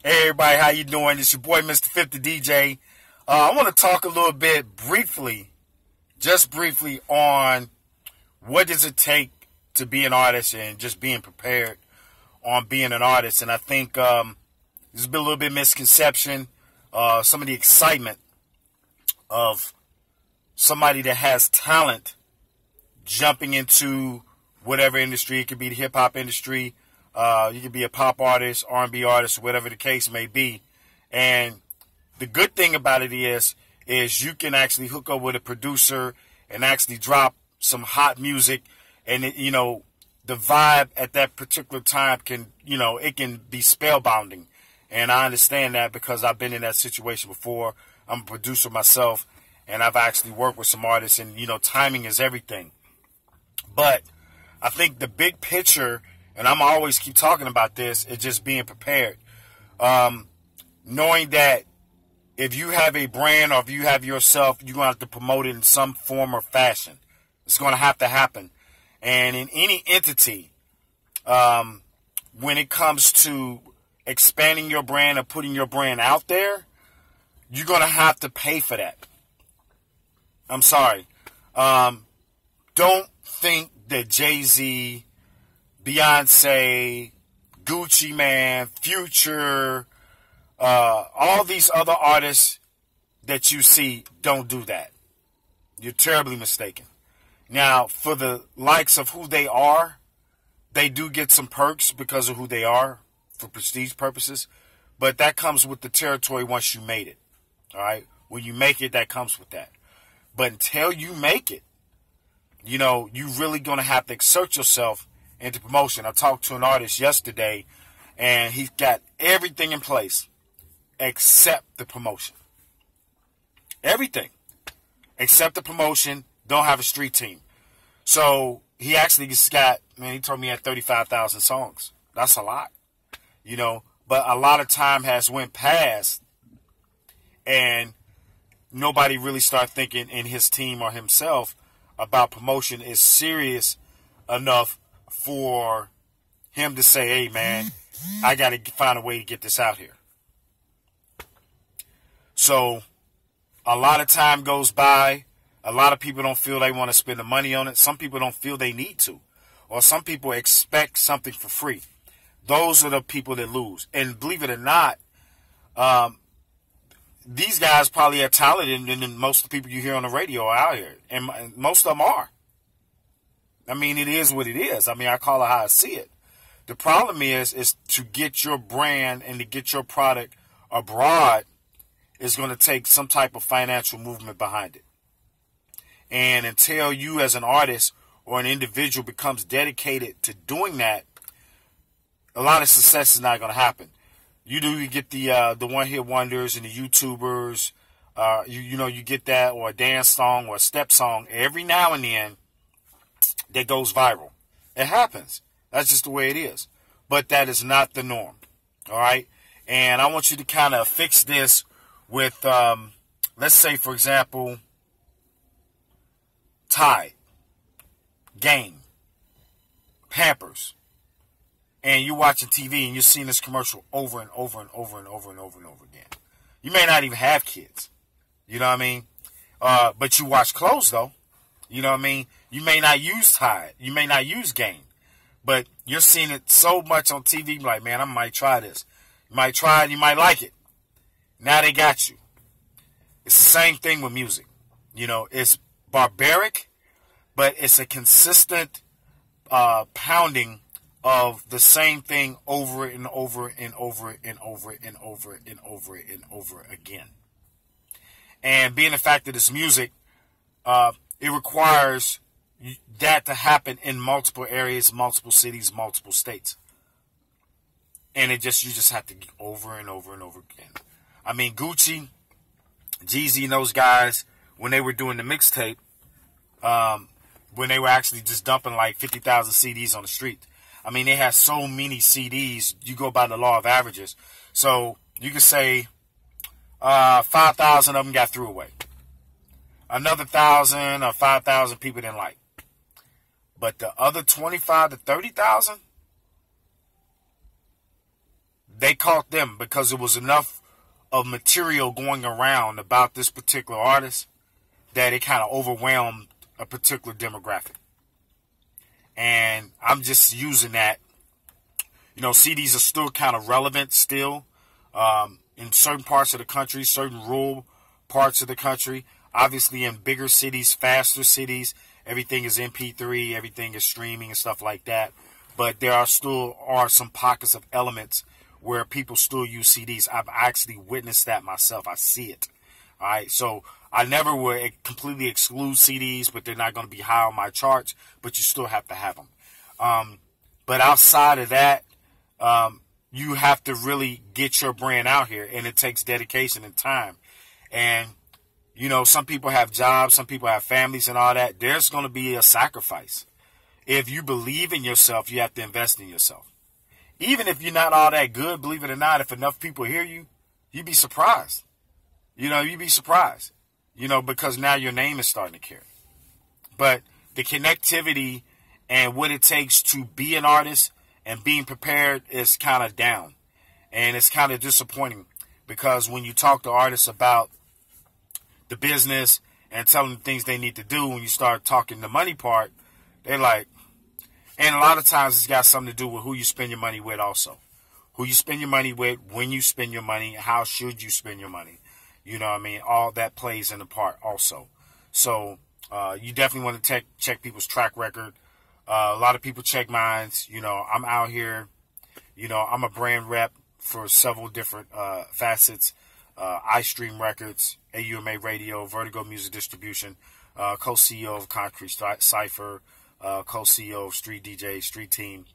Hey everybody, how you doing? It's your boy Mr.5th, the DJ. I want to talk a little bit briefly, just briefly, on what does it take to be an artist and just being prepared on being an artist. And I think there's been a little bit of misconception, some of the excitement of somebody that has talent jumping into whatever industry. It could be the hip-hop industry. You could be a pop artist, R&B artist, whatever the case may be. And the good thing about it is you can actually hook up with a producer and actually drop some hot music. And, the vibe at that particular time can, it can be spellbinding. And I understand that because I've been in that situation before. I'm a producer myself, and I've actually worked with some artists, and, timing is everything. But I think the big picture, and I'm always keep talking about this, is just being prepared. Knowing that if you have a brand or if you have yourself, you're going to have to promote it in some form or fashion. It's going to happen. And in any entity, when it comes to expanding your brand or putting your brand out there, you're going to have to pay for that. I'm sorry. Don't think that Jay-Z, Beyonce, Gucci Man, Future, all these other artists that you see don't do that. You're terribly mistaken. Now, for the likes of who they are, they do get some perks because of who they are for prestige purposes, but that comes with the territory once you made it. All right? When you make it, that comes with that. But until you make it, you're really going to have to exert yourself into promotion. I talked to an artist yesterday, and he's got everything in place except the promotion. Everything except the promotion. Don't have a street team. So he actually just got, he told me he had 35,000 songs. That's a lot, but a lot of time has went past, and nobody really started thinking in his team or himself about promotion is serious enough for him to say, hey, man, I got to find a way to get this out here. So a lot of time goes by. A lot of people don't feel they want to spend the money on it. Some people don't feel they need to. Or some people expect something for free. Those are the people that lose. And believe it or not, these guys probably are talented than most of the people you hear on the radio are out here. And most of them are. It is what it is. I call it how I see it. The problem is to get your brand and to get your product abroad is going to take some type of financial movement behind it. And until you as an artist or an individual becomes dedicated to doing that, a lot of success is not going to happen. You get the one-hit wonders and the YouTubers, you get that, or a dance song or a step song every now and then that goes viral. It happens. That's just the way it is. But that is not the norm. All right? And I want you to kind of fix this with, let's say, for example, Tide, Game, Pampers, and you're watching TV and you're seeing this commercial over and over and over and over and over and over again. You may not even have kids, but you watch clothes though, You may not use Tide, you may not use Game, but you're seeing it so much on TV, like, man, I might try this. You might try it, you might like it. Now they got you. It's the same thing with music. It's barbaric, but it's a consistent pounding of the same thing over and over and over and over and over and over and over again. And being the fact that it's music, it requires that to happen in multiple areas, multiple cities, multiple states. And you just have to go over and over and over again. Gucci, Jeezy, and those guys, when they were doing the mixtape, when they were actually just dumping like 50,000 CDs on the street. They had so many CDs, you go by the law of averages. So you can say 5,000 of them got threw away. Another 1,000 or 5,000 people didn't like. But the other 25 to 30,000, they caught them because there was enough of material going around about this particular artist that it kind of overwhelmed a particular demographic. And I'm just using that. You know, CDs are still kind of relevant still in certain parts of the country, certain rural parts of the country. Obviously, in bigger cities, faster cities, everything is MP3, everything is streaming and stuff like that. But there are still some pockets of elements where people still use CDs. I've actually witnessed that myself. I see it. All right, so I never would completely exclude CDs, but they're not going to be high on my charts, but you still have to have them. But outside of that, you have to really get your brand out here, and it takes dedication and time. And, you know, some people have jobs, some people have families and all that. There's going to be a sacrifice. If you believe in yourself, you have to invest in yourself. Even if you're not all that good, believe it or not, if enough people hear you, you'd be surprised. You know, you'd be surprised, you know, because now your name is starting to carry. But the connectivity and what it takes to be an artist and being prepared is kind of down. And it's kind of disappointing because when you talk to artists about the business and tell them things they need to do, when you start talking the money part, they're like, and a lot of times it's got something to do with who you spend your money with also. Who you spend your money with, when you spend your money, how should you spend your money. You know what I mean? All that plays in the part also. So you definitely want to check people's track record. A lot of people check mine. You know, I'm out here. You know, I'm a brand rep for several different facets. iStream Records, AUMA Radio, Vertigo Music Distribution, co-CEO of Concrete Cypher, co-CEO of Street DJ, Street Team.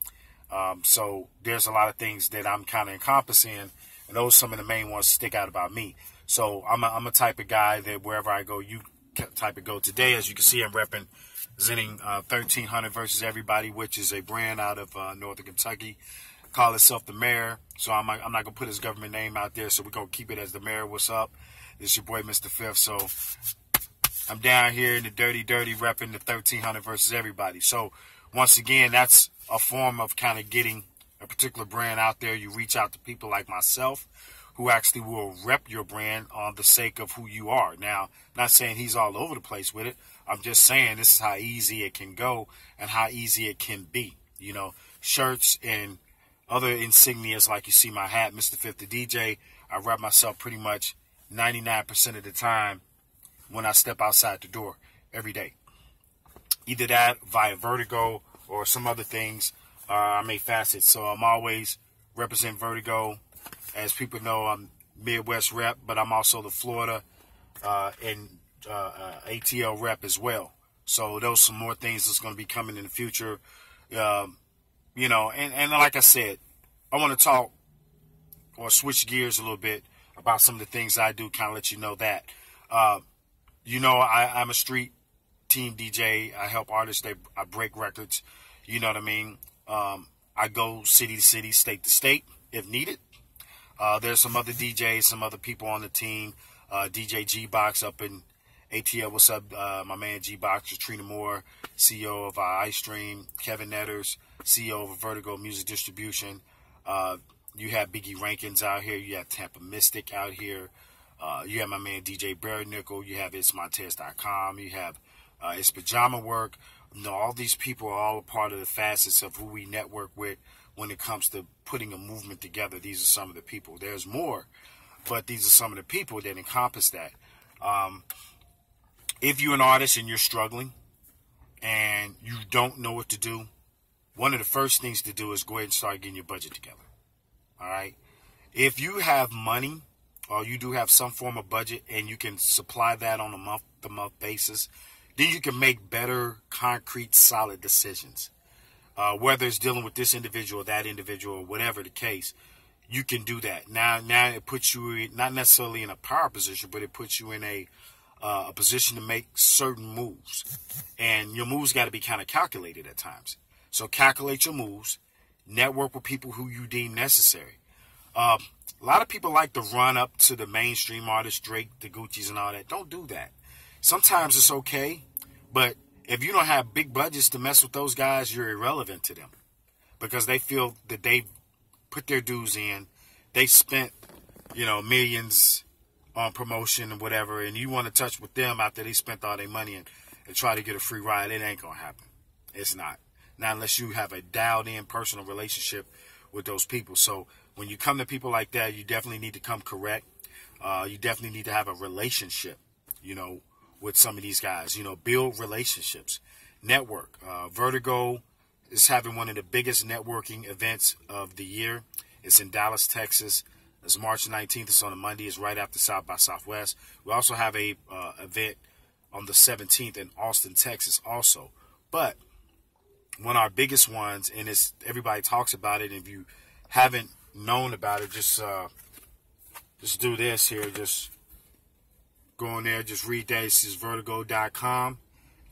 So there's a lot of things that I'm kind of encompassing, and those are some of the main ones stick out about me. So I'm a type of guy that wherever I go, you type of go. Today, as you can see, I'm representing 1300 versus Everybody, which is a brand out of Northern Kentucky. Call itself the Mayor. So I'm not going to put his government name out there, so we're going to keep it as the Mayor. What's up? It's your boy, Mr.5th. So I'm down here in the dirty repping the 1300 versus Everybody. So once again, that's a form of kind of getting a particular brand out there. You reach out to people like myself who actually will rep your brand on the sake of who you are. Now, not saying he's all over the place with it. I'm just saying this is how easy it can go and how easy it can be. You know, shirts and other insignias like you see my hat, Mr.5th the DJ. I rep myself pretty much 99% of the time when I step outside the door every day. Either that via Vertigo or some other things. I make facets, so I'm always represent Vertigo. As people know, I'm Midwest rep, but I'm also the Florida and ATL rep as well. So those are some more things that's going to be coming in the future. You know, and like I said, I want to talk or switch gears a little bit about some of the things I do, kind of let you know that. You know, I'm a street team DJ. I help artists. I break records. You know what I mean? I go city to city, state to state if needed. There's some other DJs, some other people on the team. DJ G-Box up in ATL. What's up? My man G-Box, Trina Moore, CEO of iStream. Kevin Netters, CEO of Vertigo Music Distribution. You have Biggie Rankins out here. You have Tampa Mystic out here. You have my man DJ Barry Nickel. You have It'sMyTest.com. You have It's Pajama Work. You know, all these people are all a part of the facets of who we network with when it comes to putting a movement together. These are some of the people. There's more, but these are some of the people that encompass that. If you're an artist and you're struggling and you don't know what to do, one of the first things to do is go ahead and start getting your budget together. All right? If you have money or you do have some form of budget and you can supply that on a month-to-month basis, then you can make better, concrete, solid decisions. Whether it's dealing with this individual, that individual, or whatever the case, you can do that. Now it puts you in, not necessarily in a power position, but it puts you in a position to make certain moves. And your moves got to be kind of calculated at times. So calculate your moves, network with people who you deem necessary. A lot of people like to run up to the mainstream artists, Drake, the Gucci's and all that. Don't do that. Sometimes it's okay, but if you don't have big budgets to mess with those guys, you're irrelevant to them because they feel that they put their dues in they spent, millions on promotion and whatever, and you want to touch with them after they spent all their money and try to get a free ride, it ain't going to happen. It's not. Not unless you have a dialed-in personal relationship with those people. So when you come to people like that, you definitely need to come correct. You definitely need to have a relationship, with some of these guys. Build relationships. Network. Vertigo is having one of the biggest networking events of the year. It's in Dallas, Texas. It's March 19th. It's on a Monday. It's right after South by Southwest. We also have a event on the 17th in Austin, Texas also. But one of our biggest ones, and everybody talks about it, and if you haven't known about it, just do this here. Just go in there, just read that. This is vertigo.com.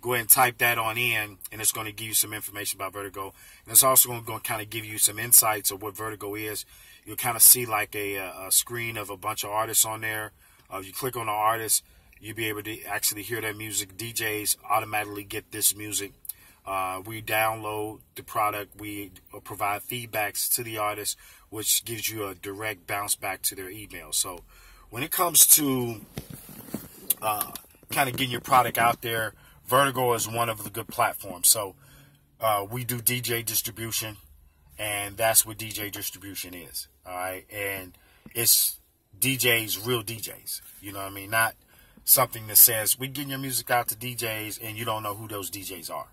Go ahead and type that on in, and it's going to give you some information about Vertigo. And it's also going to kind of give you some insights of what Vertigo is. You'll kind of see like a screen of a bunch of artists on there. If you click on the artist, you'll be able to actually hear their music. DJs automatically get this music. We download the product. We provide feedbacks to the artist, which gives you a direct bounce back to their email. So when it comes to kind of getting your product out there, Vertigo is one of the good platforms. So we do DJ distribution, and that's what DJ distribution is. All right, and it's DJs, real DJs. You know what I mean? Not something that says we're getting your music out to DJs and you don't know who those DJs are.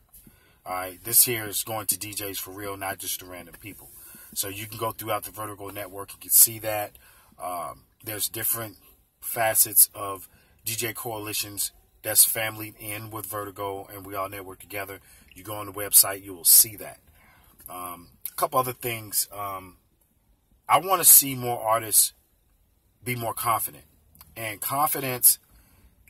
All right, this here is going to DJs for real, not just to random people. So you can go throughout the Vertigo network. You can see that there's different facets of DJ coalitions that's family in with Vertigo, and we all network together. You go on the website, you will see that. A couple other things. I want to see more artists be more confident. And confidence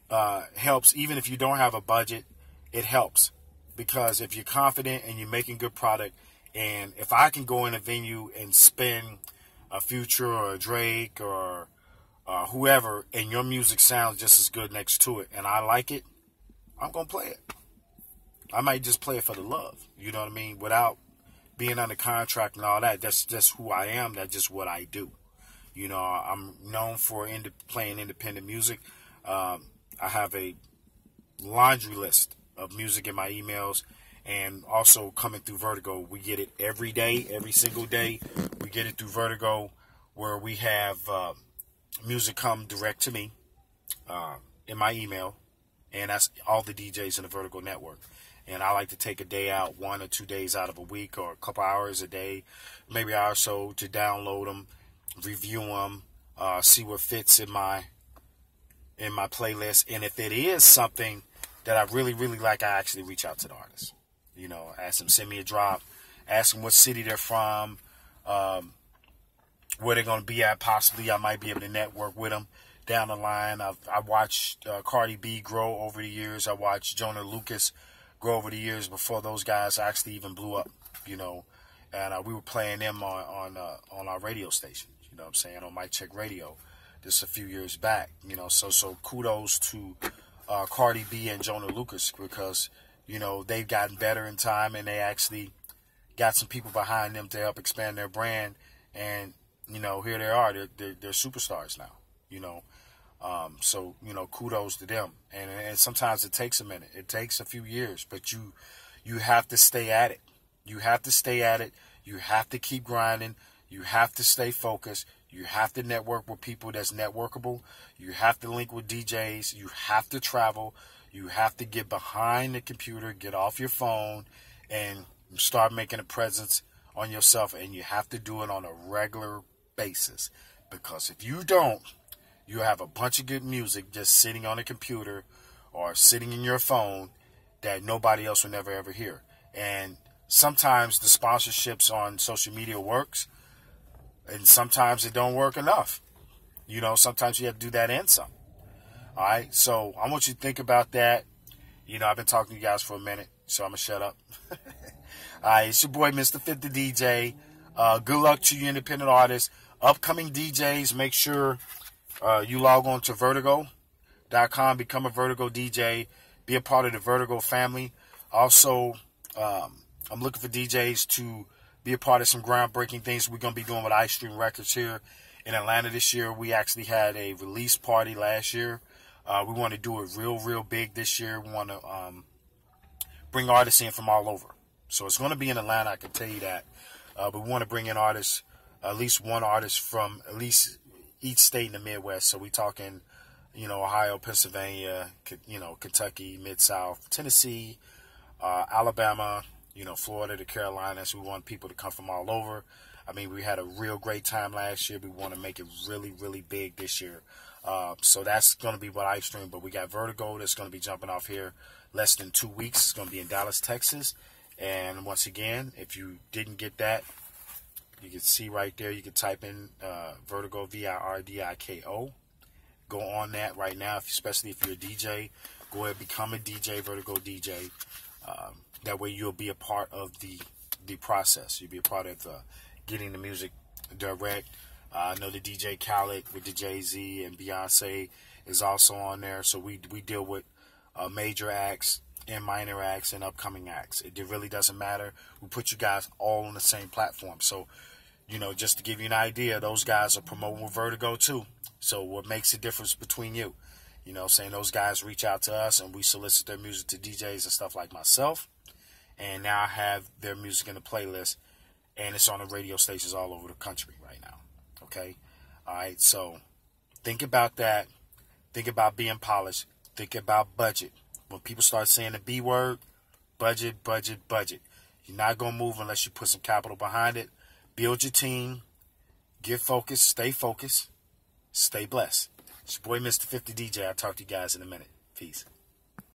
helps. Even if you don't have a budget, it helps. Because if you're confident and you're making good product, and if I can go in a venue and spin a Future or a Drake or whoever, and your music sounds just as good next to it, and I like it, I'm going to play it. I might just play it for the love, you know what I mean, without being under contract and all that. That's just who I am. That's just what I do. I'm known for playing independent music. I have a laundry list of music in my emails, and also coming through Vertigo. We get it every day, every single day. We get it through Vertigo, where we have music come direct to me in my email, and that's all the DJs in the Vertigo network. And I like to take a day out, 1 or 2 days out of a week, or a couple hours a day, maybe an hour or so, to download them, review them, see what fits in my playlist. And if it is something that I really, really like, I actually reach out to the artist. Ask them, send me a drop, ask them what city they're from, where they're going to be at. Possibly I might be able to network with them down the line. I watched Cardi B grow over the years. I watched Jonah Lucas grow over the years before those guys actually even blew up, and we were playing them on our radio station, you know what I'm saying, on Mic Check Radio just a few years back, so kudos to Cardi B and Jonah Lucas, because, they've gotten better in time, and they actually got some people behind them to help expand their brand, and, here they are, they're superstars now, so, kudos to them. And sometimes it takes a minute. It takes a few years, but you have to stay at it. You have to stay at it. You have to keep grinding. You have to stay focused. You have to network with people that's networkable. You have to link with DJs. You have to travel. You have to get behind the computer, get off your phone, and start making a presence on yourself. And you have to do it on a regular basis, because if you don't, you have a bunch of good music just sitting on a computer or sitting in your phone that nobody else will never ever hear. And sometimes the sponsorships on social media works, and sometimes it don't work enough. Sometimes you have to do that and some. All right, so I want you to think about that. I've been talking to you guys for a minute, so I'm going to shut up. All right, it's your boy, Mr.5th, the DJ. Good luck to you independent artists. Upcoming DJs, make sure you log on to vertigo.com, become a Vertigo DJ, be a part of the Vertigo family. Also, I'm looking for DJs to be a part of some groundbreaking things we're going to be doing with iStream Records here in Atlanta this year. We actually had a release party last year. We want to do it real big this year. We want to bring artists in from all over. So it's going to be in Atlanta, I can tell you that. But we want to bring in artists, at least one artist from at least each state in the Midwest. So we talking, Ohio, Pennsylvania, Kentucky, Mid-South, Tennessee, Alabama, Florida, the Carolinas. We want people to come from all over. I mean, we had a real great time last year. We want to make it really big this year. So that's going to be what I stream. But we got Vertigo that's going to be jumping off here less than 2 weeks. It's going to be in Dallas, Texas. And once again, if you didn't get that, you can see right there. You can type in Vertigo, Virdiko. Go on that right now, especially if you're a DJ. Go ahead, become a DJ, Vertigo DJ. That way you'll be a part of the process. You'll be a part of getting the music direct. I know the DJ Khaled with the Jay-Z and Beyonce is also on there. So we deal with major acts and minor acts and upcoming acts. It really doesn't matter. We put you guys all on the same platform. So, just to give you an idea, those guys are promoting with Vertigo too. So what makes the difference between you? Saying those guys reach out to us and we solicit their music to DJs and stuff like myself. And now I have their music in the playlist and it's on the radio stations all over the country right now. Okay? All right, so think about that. Think about being polished. Think about budget. When people start saying the B word, budget. You're not going to move unless you put some capital behind it. Build your team. Get focused. Stay focused. Stay blessed. It's your boy, Mr.5th, the DJ. I'll talk to you guys in a minute. Peace.